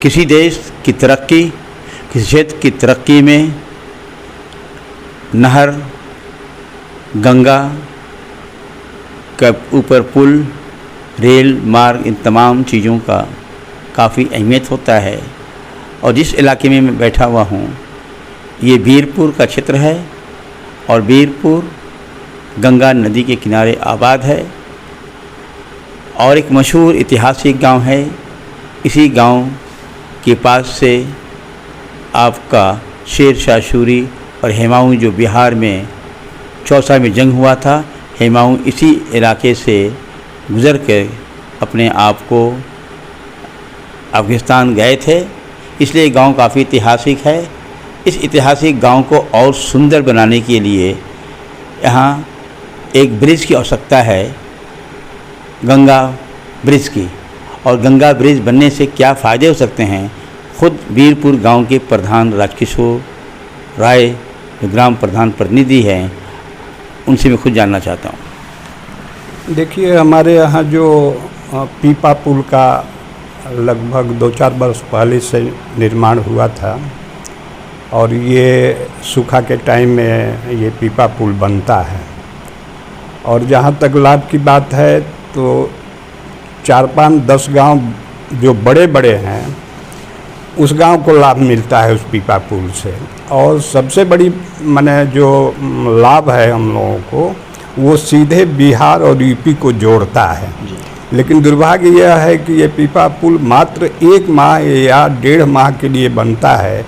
किसी देश की तरक्की, किसी क्षेत्र की तरक्की में नहर, गंगा के ऊपर पुल, रेल मार्ग, इन तमाम चीज़ों का काफ़ी अहमियत होता है। और जिस इलाके में मैं बैठा हुआ हूँ ये बीरपुर का क्षेत्र है और बीरपुर गंगा नदी के किनारे आबाद है और एक मशहूर ऐतिहासिक गांव है। इसी गांव के पास से आपका शेर शाह सूरी और हुमायूं जो बिहार में चौसा में जंग हुआ था, हुमायूं इसी इलाके से गुज़र कर अपने आप को अफगानिस्तान गए थे। इसलिए गांव काफ़ी ऐतिहासिक है। इस ऐतिहासिक गांव को और सुंदर बनाने के लिए यहाँ एक ब्रिज की आवश्यकता है, गंगा ब्रिज की। और गंगा ब्रिज बनने से क्या फ़ायदे हो सकते हैं, खुद बीरपुर गांव के प्रधान राजकिशोर राय जो ग्राम प्रधान प्रतिनिधि हैं, उनसे मैं खुद जानना चाहता हूँ। देखिए, हमारे यहाँ जो पीपा पुल का लगभग 2-4 वर्ष पहले से निर्माण हुआ था और ये सूखा के टाइम में ये पीपा पुल बनता है। और जहाँ तक लाभ की बात है तो 4-5-10 गांव जो बड़े बड़े हैं उस गांव को लाभ मिलता है उस पीपा पुल से। और सबसे बड़ी माने जो लाभ है हम लोगों को, वो सीधे बिहार और यूपी को जोड़ता है। लेकिन दुर्भाग्य यह है कि ये पीपा पुल मात्र 1 माह या 1.5 माह के लिए बनता है,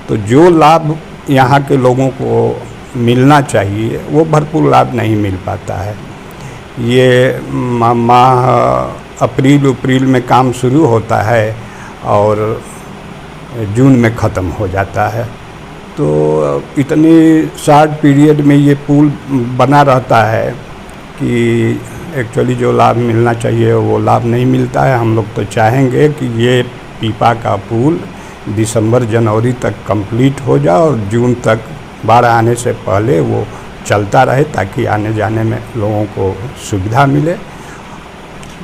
तो जो लाभ यहाँ के लोगों को मिलना चाहिए वो भरपूर लाभ नहीं मिल पाता है। ये माह अप्रैल में काम शुरू होता है और जून में ख़त्म हो जाता है। तो इतनी शॉर्ट पीरियड में ये पुल बना रहता है कि एक्चुअली जो लाभ मिलना चाहिए वो लाभ नहीं मिलता है। हम लोग तो चाहेंगे कि ये पीपा का पुल दिसंबर जनवरी तक कंप्लीट हो जाए और जून तक बाढ़ आने से पहले वो चलता रहे, ताकि आने जाने में लोगों को सुविधा मिले।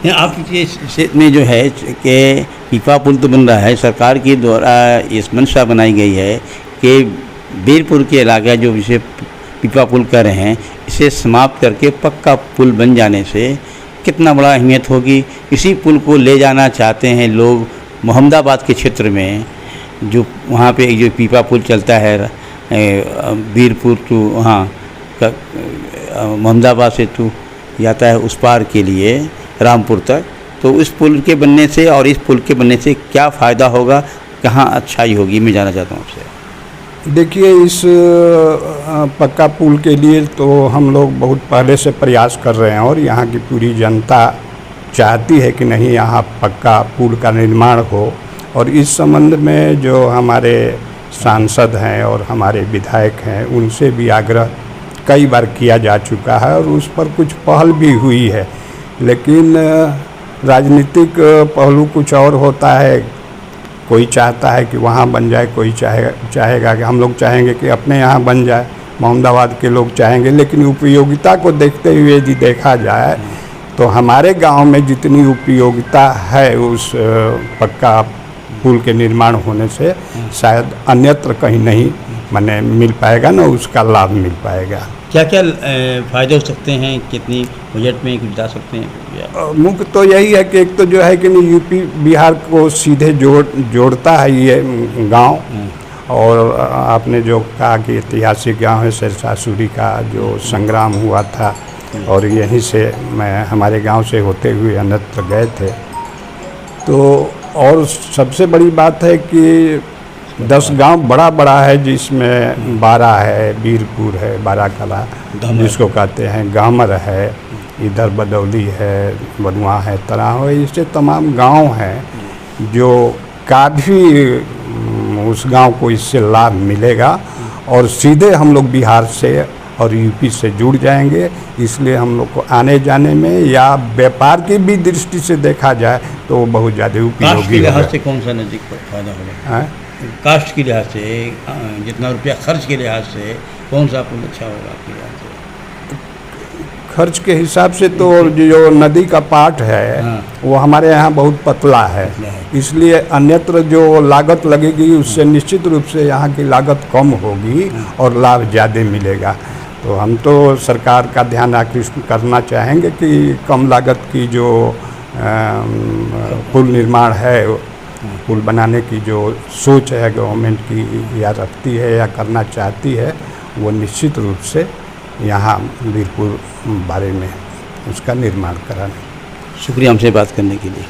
आपके क्षेत्र में जो है कि पीपा पुल तो बन रहा है, सरकार के द्वारा इस मंशा बनाई गई है कि बीरपुर के इलाका जो इसे पीपा पुल कर रहे हैं, इसे समाप्त करके पक्का पुल बन जाने से कितना बड़ा अहमियत होगी। इसी पुल को ले जाना चाहते हैं लोग मोहम्मदाबाद के क्षेत्र में, जो वहाँ पे जो पीपा पुल चलता है बीरपुर टू वहाँ मोहम्मदाबाद से टू जाता है उस पार के लिए रामपुर तक। तो इस पुल के बनने से और इस पुल के बनने से क्या फ़ायदा होगा, कहाँ अच्छाई होगी, मैं जानना चाहता हूँ आपसे। देखिए, इस पक्का पुल के लिए तो हम लोग बहुत पहले से प्रयास कर रहे हैं और यहाँ की पूरी जनता चाहती है कि नहीं, यहाँ पक्का पुल का निर्माण हो। और इस संबंध में जो हमारे सांसद हैं और हमारे विधायक हैं, उनसे भी आग्रह कई बार किया जा चुका है और उस पर कुछ पहल भी हुई है। लेकिन राजनीतिक पहलू कुछ और होता है। कोई चाहता है कि वहाँ बन जाए, कोई चाहेगा कि हम लोग चाहेंगे कि अपने यहाँ बन जाए, मोहम्मदाबाद के लोग चाहेंगे। लेकिन उपयोगिता को देखते हुए यदि देखा जाए तो हमारे गांव में जितनी उपयोगिता है उस पक्का पुल के निर्माण होने से शायद अन्यत्र कहीं नहीं माने मिल पाएगा, ना उसका लाभ मिल पाएगा। क्या क्या फ़ायदे हो सकते हैं, कितनी बजट में कुछ बता सकते हैं? मुख्य तो यही है कि एक तो जो है कि यूपी बिहार को सीधे जोड़ता है ये गांव। और आपने जो कहा कि ऐतिहासिक गांव है, शेर शाह सूरी का जो संग्राम हुआ था और यहीं से हमारे गांव से होते हुए अन्यत्र गए थे। तो और सबसे बड़ी बात है कि 10 गांव बड़ा है, जिसमें 12 है, बीरपुर है, बाराकला जिसको कहते हैं, गामर है, इधर बदौली है, बनुआ है, तराव है। इससे तमाम गांव हैं जो काफ़ी उस गांव को इससे लाभ मिलेगा और सीधे हम लोग बिहार से और यूपी से जुड़ जाएंगे। इसलिए हम लोग को आने जाने में या व्यापार की भी दृष्टि से देखा जाए तो वो बहुत ज़्यादा उपयोगी है। से कौन सा नज़दीक फायदा होगा? कास्ट के लिहाज से, जितना रुपया खर्च के लिहाज से कौन सा पुल अच्छा होगा आपके लिहाज से? खर्च के हिसाब से तो जो नदी का पाट है हाँ। वो हमारे यहाँ बहुत पतला है, इसलिए अन्यत्र जो लागत लगेगी उससे निश्चित रूप से यहाँ की लागत कम होगी और लाभ ज़्यादा मिलेगा। तो हम तो सरकार का ध्यान आकृष्ट करना चाहेंगे कि कम लागत की जो पुल निर्माण है, पुल बनाने की जो सोच है गवर्नमेंट की या रखती है या करना चाहती है, वो निश्चित रूप से यहाँ वीरपुर बारे में उसका निर्माण कराना। शुक्रिया हमसे बात करने के लिए।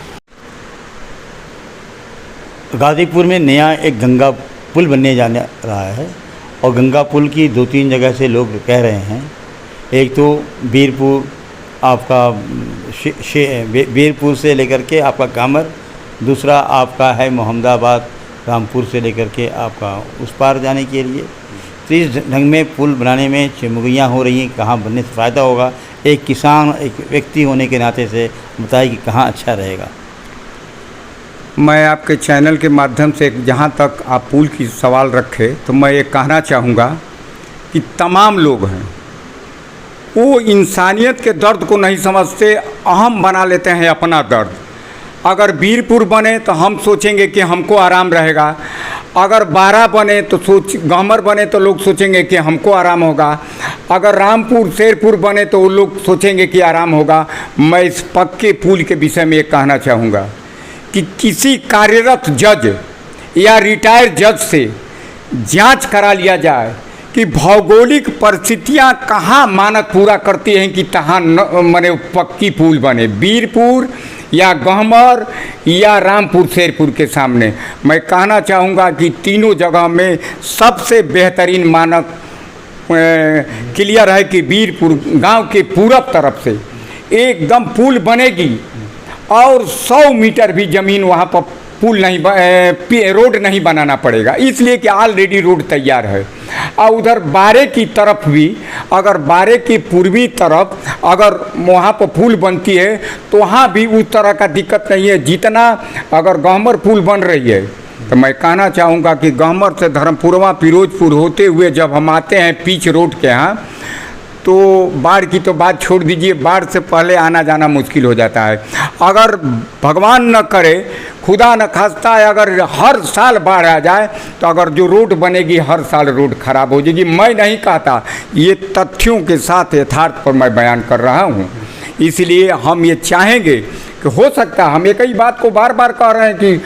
गाज़ीपुर में नया एक गंगा पुल बनने जाने रहा है और गंगा पुल की 2-3 जगह से लोग कह रहे हैं। एक तो वीरपुर आपका वीरपुर से लेकर के आपका कामर, दूसरा आपका है मोहम्मदाबाद रामपुर से लेकर के आपका उस पार जाने के लिए। तो इस ढंग में पुल बनाने में चिमगुइयाँ हो रही हैं, कहाँ बनने से फ़ायदा होगा। एक किसान, एक व्यक्ति होने के नाते से बताइए कि कहाँ अच्छा रहेगा। मैं आपके चैनल के माध्यम से जहाँ तक आप पुल की सवाल रखे तो मैं ये कहना चाहूँगा कि तमाम लोग हैं वो इंसानियत के दर्द को नहीं समझते, अहम बना लेते हैं अपना दर्द। अगर वीरपुर बने तो हम सोचेंगे कि हमको आराम रहेगा, अगर बारा बने तो गहमर बने तो लोग सोचेंगे कि हमको आराम होगा, अगर रामपुर शेरपुर बने तो वो लोग सोचेंगे कि आराम होगा। मैं इस पक्के पुल के विषय में ये कहना चाहूँगा कि किसी कार्यरत जज या रिटायर्ड जज से जांच करा लिया जाए कि भौगोलिक परिस्थितियां कहाँ मानक पूरा करती हैं कि तहाँ माने पक्की पुल बने, वीरपुर या गहमर या रामपुर शेरपुर के सामने। मैं कहना चाहूँगा कि तीनों जगह में सबसे बेहतरीन मानक क्लियर है कि वीरपुर गांव के पूरब तरफ से एकदम पुल बनेगी और 100 मीटर भी ज़मीन वहाँ पर पुल नहीं रोड नहीं बनाना पड़ेगा, इसलिए कि ऑलरेडी रोड तैयार है। और उधर बारे की तरफ भी, अगर बारे की पूर्वी तरफ अगर वहाँ पर पुल बनती है तो वहाँ भी उस तरह का दिक्कत नहीं है जितना अगर गहमर पुल बन रही है। तो मैं कहना चाहूँगा कि गहमर से धर्मपुरवा फिरोजपुर होते हुए जब हम आते हैं पीच रोड के यहाँ, तो बाढ़ की तो बात छोड़ दीजिए, बाढ़ से पहले आना जाना मुश्किल हो जाता है। अगर भगवान न करे, खुदा न खास्ता है, अगर हर साल बाढ़ आ जाए तो अगर जो रोड बनेगी हर साल रोड खराब हो जाएगी। मैं नहीं कहता, ये तथ्यों के साथ यथार्थ पर मैं बयान कर रहा हूँ। इसलिए हम ये चाहेंगे कि हो सकता है, हम एक ही बात को बार बार कह रहे हैं कि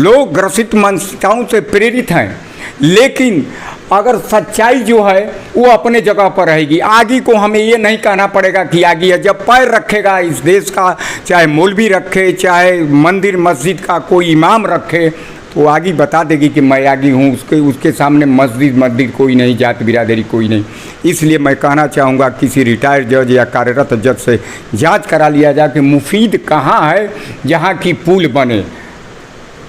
लोग ग्रसित मानसिकताओं से प्रेरित हैं, लेकिन अगर सच्चाई जो है वो अपने जगह पर रहेगी। आगे को हमें ये नहीं कहना पड़ेगा कि आगे है। जब पैर रखेगा इस देश का, चाहे मौलवी रखे, चाहे मंदिर मस्जिद का कोई इमाम रखे, तो आगे बता देगी कि मैं आगे हूँ, उसके सामने मस्जिद मंदिर कोई नहीं, जात बिरादरी कोई नहीं। इसलिए मैं कहना चाहूँगा किसी रिटायर्ड जज या कार्यरत जज से जांच करा लिया जाए कि मुफीद कहाँ है जहाँ की पुल बने।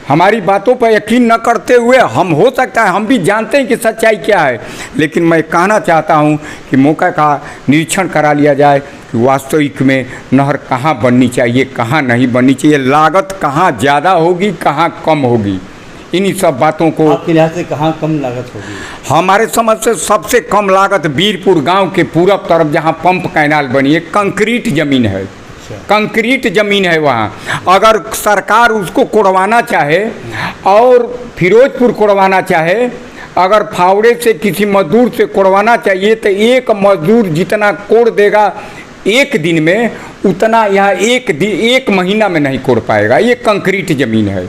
हमारी बातों पर यकीन न करते हुए हम, हो सकता है हम भी जानते हैं कि सच्चाई क्या है, लेकिन मैं कहना चाहता हूं कि मौका का निरीक्षण करा लिया जाए कि वास्तविक में नहर कहां बननी चाहिए, कहां नहीं बननी चाहिए, लागत कहां ज़्यादा होगी, कहां कम होगी। इन्हीं सब बातों को आपके लिहाज से कहाँ कम लागत होगी? हमारे समझ से सबसे कम लागत वीरपुर गांव के पूरब तरफ जहां पंप कैनाल बनी है, कंक्रीट ज़मीन है, कंक्रीट ज़मीन है। वहाँ अगर सरकार उसको कोड़वाना चाहे और फिरोजपुर कोड़वाना चाहे, अगर फावड़े से किसी मजदूर से कोड़वाना चाहिए तो एक मजदूर जितना कोड़ देगा एक दिन में, उतना यहाँ एक महीना में नहीं कोड़ पाएगा। ये कंक्रीट ज़मीन है,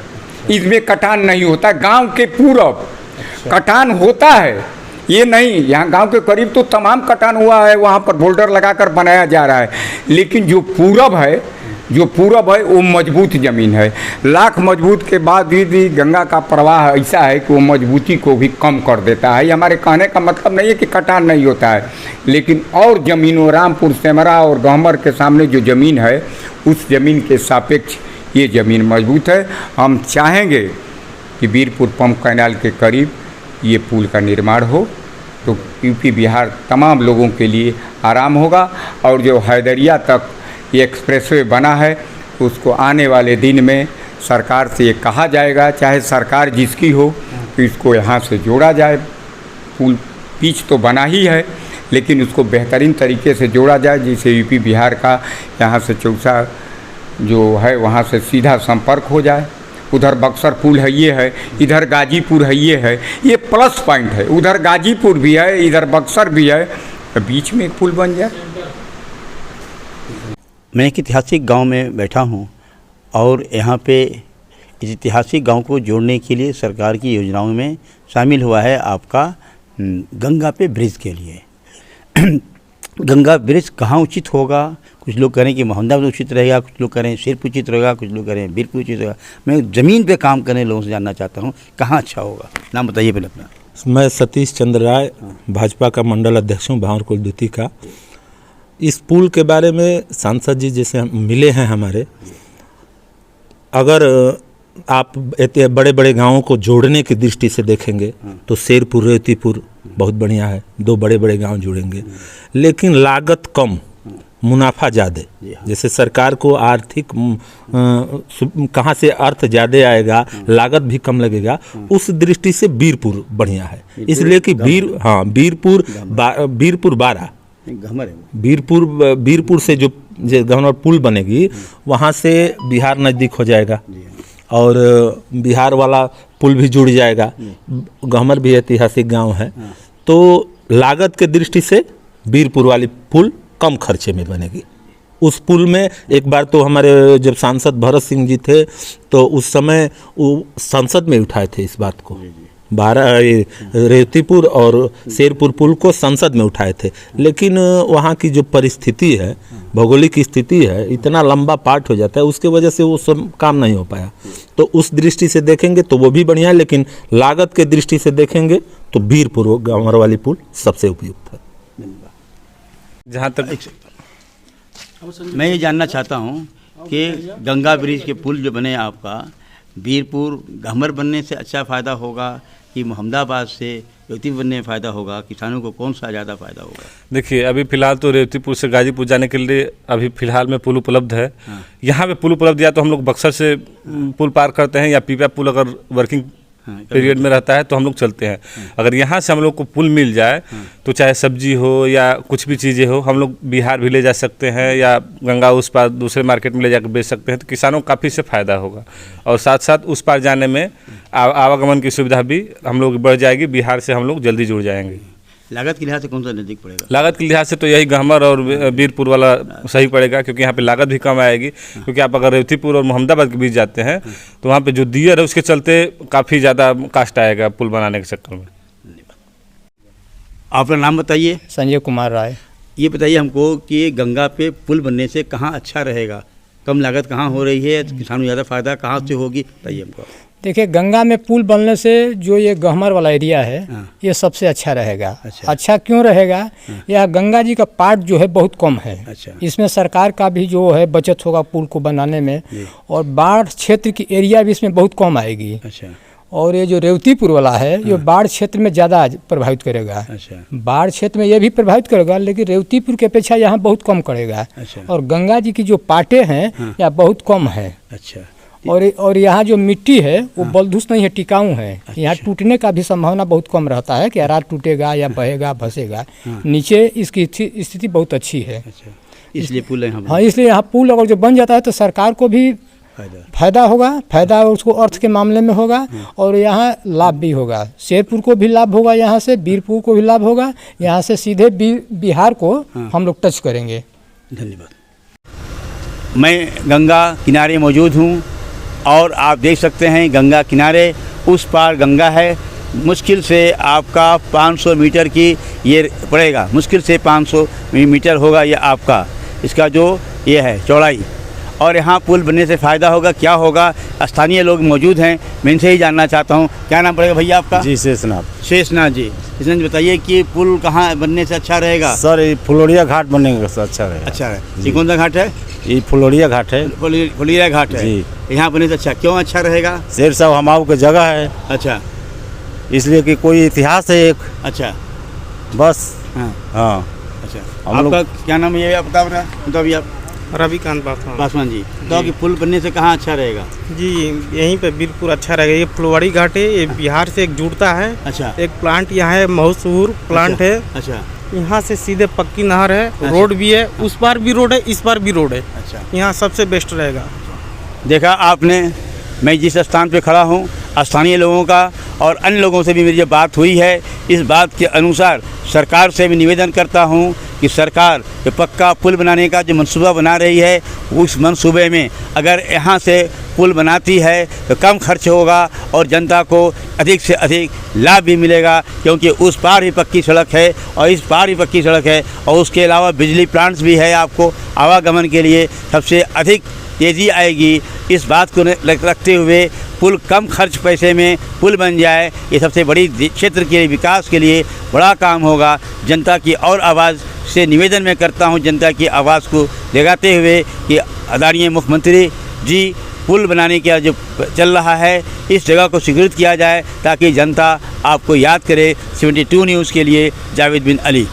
इसमें कटान नहीं होता। गांव के पूरब कटान होता है, ये नहीं, यहाँ गांव के करीब तो तमाम कटान हुआ है, वहाँ पर बोल्डर लगाकर बनाया जा रहा है, लेकिन जो पूरब है वो मजबूत ज़मीन है। लाख मजबूत के बाद भी गंगा का प्रवाह ऐसा है कि वो मजबूती को भी कम कर देता है। ये हमारे कहने का मतलब नहीं है कि कटान नहीं होता है, लेकिन और ज़मीनों रामपुर सेमरा और गहमर के सामने जो ज़मीन है उस ज़मीन के सापेक्ष ये ज़मीन मजबूत है। हम चाहेंगे कि वीरपुर पंप कैनाल के करीब ये पुल का निर्माण हो तो यूपी बिहार तमाम लोगों के लिए आराम होगा। और जो हैदरिया तक ये एक्सप्रेसवे बना है उसको आने वाले दिन में सरकार से ये कहा जाएगा, चाहे सरकार जिसकी हो, तो इसको यहाँ से जोड़ा जाए। पुल पिच तो बना ही है, लेकिन उसको बेहतरीन तरीके से जोड़ा जाए, जैसे यूपी बिहार का यहाँ से चौसा जो है वहाँ से सीधा संपर्क हो जाए। उधर बक्सर पुल है, ये है, इधर गाजीपुर है, ये है, ये प्लस पॉइंट है। उधर गाजीपुर भी है, इधर बक्सर भी है, तो बीच में एक पुल बन जाए। मैं एक ऐतिहासिक गांव में बैठा हूं और यहाँ पे इस ऐतिहासिक गांव को जोड़ने के लिए सरकार की योजनाओं में शामिल हुआ है आपका गंगा पे ब्रिज के लिए। गंगा ब्रिज कहाँ उचित होगा? कुछ लोग कह रहे हैं कि मोहम्मदा में उचित रहेगा, कुछ लोग कह रहे हैं सिरपुर उचित रहेगा, कुछ लोग कह रहे हैं बीरपुर उचित रहेगा। मैं ज़मीन पे काम करने लोगों से जानना चाहता हूँ कहाँ अच्छा होगा। नाम बताइए पहले अपना। मैं सतीश चंद्र राय, भाजपा का मंडल अध्यक्ष हूँ भावरकुल द्वितीय का। इस पुल के बारे में सांसद जी जैसे मिले हैं हमारे, अगर आप इतने बड़े बड़े गांवों को जोड़ने की दृष्टि से देखेंगे तो शेरपुर रेवतीपुर बहुत बढ़िया है, 2 बड़े बड़े गांव जुड़ेंगे, लेकिन लागत कम मुनाफा ज़्यादा। जैसे सरकार को आर्थिक कहाँ से अर्थ ज़्यादा आएगा, लागत भी कम लगेगा, उस दृष्टि से बीरपुर बढ़िया है। इसलिए कि बीरपुर 12 बीरपुर से जो गहमर पुल बनेगी वहाँ से बिहार नज़दीक हो जाएगा और बिहार वाला पुल भी जुड़ जाएगा। गहमर भी ऐतिहासिक गांव है, तो लागत के दृष्टि से बीरपुर वाली पुल कम खर्चे में बनेगी। उस पुल में एक बार तो हमारे जब सांसद भरत सिंह जी थे तो उस समय वो संसद में उठाए थे इस बात को, 12 रेवतीपुर और शेरपुर पुल को संसद में उठाए थे, लेकिन वहाँ की जो परिस्थिति है, भौगोलिक स्थिति है, इतना लंबा पार्ट हो जाता है, उसके वजह से वो सब काम नहीं हो पाया। तो उस दृष्टि से देखेंगे तो वो भी बढ़िया है, लेकिन लागत के दृष्टि से देखेंगे तो बीरपुर गंवर वाली पुल सबसे उपयुक्त है। जहाँ तक मैं ये जानना चाहता हूँ कि गंगा ब्रिज के पुल जो बने आपका, बीरपुर गहमर बनने से अच्छा फ़ायदा होगा कि मोहम्मदाबाद से रेवतीपुर बनने में फ़ायदा होगा? किसानों को कौन सा ज़्यादा फ़ायदा होगा? देखिए, अभी फ़िलहाल तो रेवतीपुर से गाजीपुर जाने के लिए अभी फ़िलहाल में पुल उपलब्ध है। यहाँ पे पुल उपलब्ध या तो हम लोग बक्सर से पुल पार करते हैं, या पीपा पुल अगर वर्किंग पीरियड में रहता है तो हम लोग चलते हैं। अगर यहाँ से हम लोग को पुल मिल जाए तो चाहे सब्जी हो या कुछ भी चीज़ें हो, हम लोग बिहार भी ले जा सकते हैं या गंगा उस पार दूसरे मार्केट में ले जाकर बेच सकते हैं, तो किसानों को काफ़ी से फ़ायदा होगा। और साथ साथ उस पार जाने में आवागमन की सुविधा भी हम लोग बढ़ जाएगी, बिहार से हम लोग जल्दी जुड़ जाएंगे। लागत के लिहाज से कौन सा नज़दीक पड़ेगा? लागत के लिहाज से तो यही गहमर और बीरपुर वाला सही पड़ेगा, क्योंकि यहाँ पे लागत भी कम आएगी। क्योंकि आप अगर रेवतीपुर और मोहम्मदाबाद के बीच जाते हैं तो वहाँ पे जो दियर है उसके चलते काफ़ी ज़्यादा कास्ट आएगा पुल बनाने के चक्कर में। आपका नाम बताइए। संजय कुमार राय। ये बताइए हमको कि गंगा पे पुल बनने से कहाँ अच्छा रहेगा, कम लागत कहाँ हो रही है, किसानों को ज़्यादा फायदा कहाँ से होगी, बताइए हमको। देखिए, गंगा में पुल बनने से जो ये गहमर वाला एरिया है ये सबसे अच्छा रहेगा। अच्छा क्यों रहेगा? यह गंगा जी का पार्ट जो है बहुत कम है। इसमें सरकार का भी जो है बचत होगा पुल को बनाने में, और बाढ़ क्षेत्र की एरिया भी इसमें बहुत कम आएगी। और ये जो रेवतीपुर वाला है ये बाढ़ क्षेत्र में ज़्यादा प्रभावित करेगा। बाढ़ क्षेत्र में ये भी प्रभावित करेगा, लेकिन रेवतीपुर की अपेक्षा यहाँ बहुत कम करेगा। और गंगा जी की जो पाटे हैं यहाँ बहुत कम है। और यहाँ जो मिट्टी है वो बलधुस नहीं है, टिकाऊ है। यहाँ टूटने का भी संभावना बहुत कम रहता है कि रात टूटेगा या बहेगा भसेगा। नीचे इसकी स्थिति बहुत अच्छी है, इसलिए पुल यहाँ। हाँ, इसलिए यहाँ पुल अगर जो बन जाता है तो सरकार को भी फायदा होगा, फायदा उसको अर्थ के मामले में होगा, और यहाँ लाभ भी होगा। शेरपुर को भी लाभ होगा, यहाँ से बीरपुर को भी लाभ होगा, यहाँ से सीधे बिहार को हम लोग टच करेंगे। धन्यवाद। मैं गंगा किनारे मौजूद हूँ और आप देख सकते हैं गंगा किनारे उस पार गंगा है। मुश्किल से आपका 500 मीटर की ये पड़ेगा, मुश्किल से 500 मीटर होगा ये आपका, इसका जो ये है चौड़ाई। और यहाँ पुल बनने से फ़ायदा होगा, क्या होगा? स्थानीय लोग मौजूद हैं, मैं इनसे ही जानना चाहता हूँ। क्या नाम पड़ेगा भैया आपका? जी, शेषनाथ। शेषनाथ जी, शेषनाथ जी बताइए कि पुल कहाँ बनने से अच्छा रहेगा? सर, ये फुलोरिया घाट बनने से अच्छा रहेगा। अच्छा है। ये कौन सा घाट है? ये फुलोरिया घाट है। फुलोरिया घाट है जी। यहाँ बनने से अच्छा क्यों अच्छा रहेगा? शेर साहब हमाऊ की जगह है। अच्छा, इसलिए कि कोई इतिहास है एक। अच्छा, बस। हाँ। अच्छा, आपका क्या नाम है ये आप बता रहे? तो अभी आप रविकांत पासवान जी, तो कि पुल बनने से कहाँ अच्छा रहेगा? जी, यहीं पे बीरपुर अच्छा रहेगा। ये फुलवाड़ी घाट है, ये बिहार से एक जुड़ता है। अच्छा। एक प्लांट यहाँ है, मशहूर प्लांट है। अच्छा। यहाँ से सीधे पक्की नहर है, रोड भी है, उस पार भी रोड है, इस पार भी रोड है। अच्छा, यहाँ सबसे बेस्ट रहेगा। देखा आपने, मैं जिस स्थान पे खड़ा हूँ, स्थानीय लोगों का और अन्य लोगों से भी मेरी जो बात हुई है, इस बात के अनुसार सरकार से भी निवेदन करता हूँ कि सरकार ये पक्का पुल बनाने का जो मंसूबा बना रही है, उस मंसूबे में अगर यहाँ से पुल बनाती है तो कम खर्च होगा और जनता को अधिक से अधिक लाभ भी मिलेगा, क्योंकि उस पार ही पक्की सड़क है और इस पार ही पक्की सड़क है, और उसके अलावा बिजली प्लांट्स भी है। आपको आवागमन के लिए सबसे अधिक तेज़ी आएगी। इस बात को रखते हुए पुल कम खर्च पैसे में पुल बन जाए, ये सबसे बड़ी क्षेत्र के विकास के लिए बड़ा काम होगा। जनता की और आवाज़ से निवेदन मैं करता हूँ, जनता की आवाज़ को जगाते हुए कि आदरणीय मुख्यमंत्री जी, पुल बनाने का जो चल रहा है, इस जगह को स्वीकृत किया जाए ताकि जनता आपको याद करे। 72 न्यूज़ के लिए जावेद बिन अली।